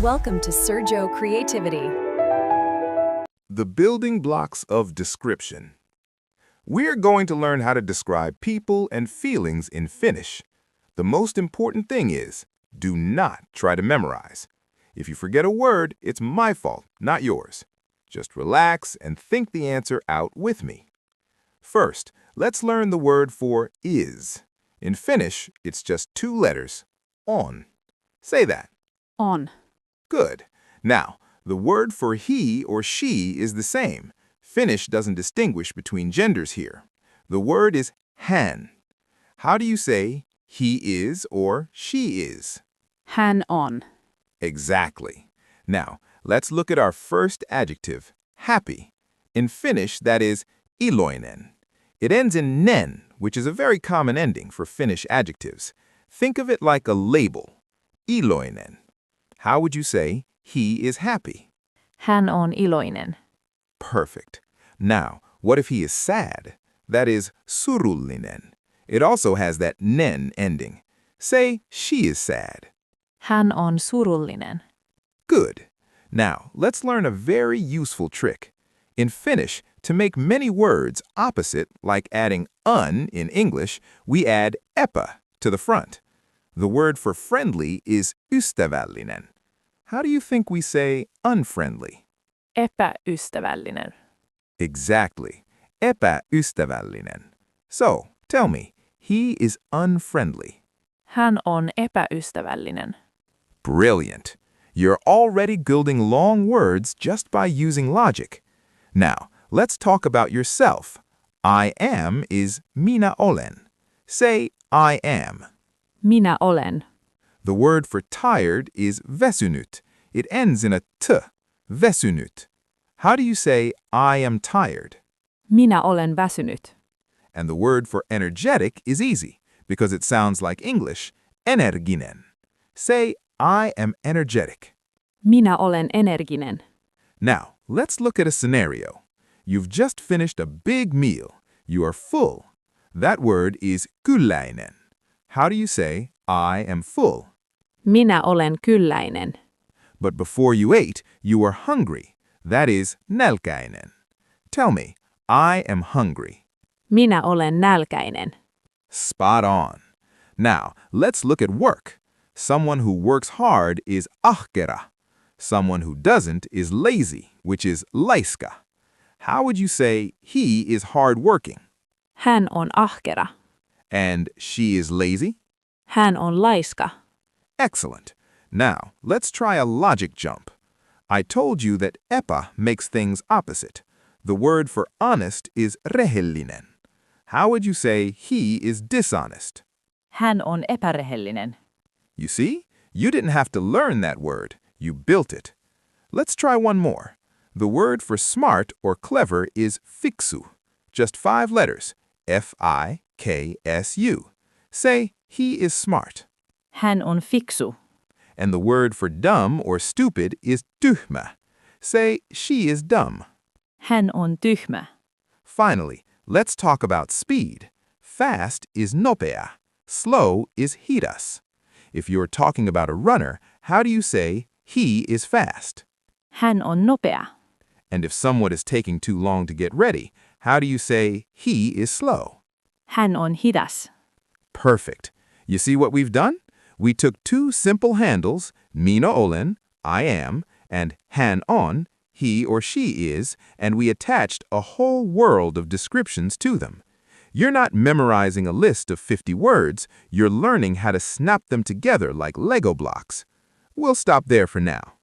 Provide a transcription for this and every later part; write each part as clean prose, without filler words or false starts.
Welcome to Sergio Creativity. The building blocks of description. We're going to learn how to describe people and feelings in Finnish. The most important thing is, do not try to memorize. If you forget a word, it's my fault, not yours. Just relax and think the answer out with me. First, let's learn the word for is. In Finnish, it's just 2 letters, on. Say that. On. Good. Now, the word for he or she is the same. Finnish doesn't distinguish between genders here. The word is hän. How do you say he is or she is? Hän on. Exactly. Now, let's look at our first adjective, happy. In Finnish, that is iloinen. It ends in nen, which is a very common ending for Finnish adjectives. Think of it like a label, iloinen. How would you say he is happy? Hän on iloinen. Perfect. Now, what if he is sad? That is surullinen. It also has that nen ending. Say she is sad. Hän on surullinen. Good. Now, let's learn a very useful trick. In Finnish, to make many words opposite, like adding un in English, we add epä to the front. The word for friendly is ystävällinen. How do you think we say unfriendly? Epäystävällinen. Exactly. Epäystävällinen. So, tell me, he is unfriendly. Hän on epäystävällinen. Brilliant. You're already building long words just by using logic. Now, let's talk about yourself. I am is minä olen. Say, I am. Minä olen. The word for tired is väsynyt. It ends in a t, väsynyt. How do you say, I am tired? Minä olen väsynyt. And the word for energetic is easy, because it sounds like English, energinen. Say, I am energetic. Minä olen energinen. Now, let's look at a scenario. You've just finished a big meal. You are full. That word is kylläinen. How do you say, I am full? Minä olen kylläinen. But before you ate, you were hungry. That is nälkäinen. Tell me, I am hungry. Minä olen nälkäinen. Spot on. Now, let's look at work. Someone who works hard is ahkera. Someone who doesn't is lazy, which is laiska. How would you say he is hardworking? Hän on ahkera. And she is lazy? Hän on laiska. Excellent. Now, let's try a logic jump. I told you that epä makes things opposite. The word for honest is rehellinen. How would you say he is dishonest? Hän on epärehellinen. You see, you didn't have to learn that word. You built it. Let's try one more. The word for smart or clever is fiksu. Just 5 letters, F-I-K-S-U. Say, he is smart. Hän on fiksu. And the word for dumb or stupid is tyhmä. Say, she is dumb. Hän on tyhmä. Finally, let's talk about speed. Fast is nopea. Slow is hidas. If you're talking about a runner, how do you say, he is fast? Hän on nopea. And if someone is taking too long to get ready, how do you say, he is slow? Hän on hidas. Perfect. You see what we've done? We took 2 simple handles, minä olen, I am, and hän on, he or she is, and we attached a whole world of descriptions to them. You're not memorizing a list of 50 words, you're learning how to snap them together like Lego blocks. We'll stop there for now.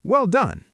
Well done.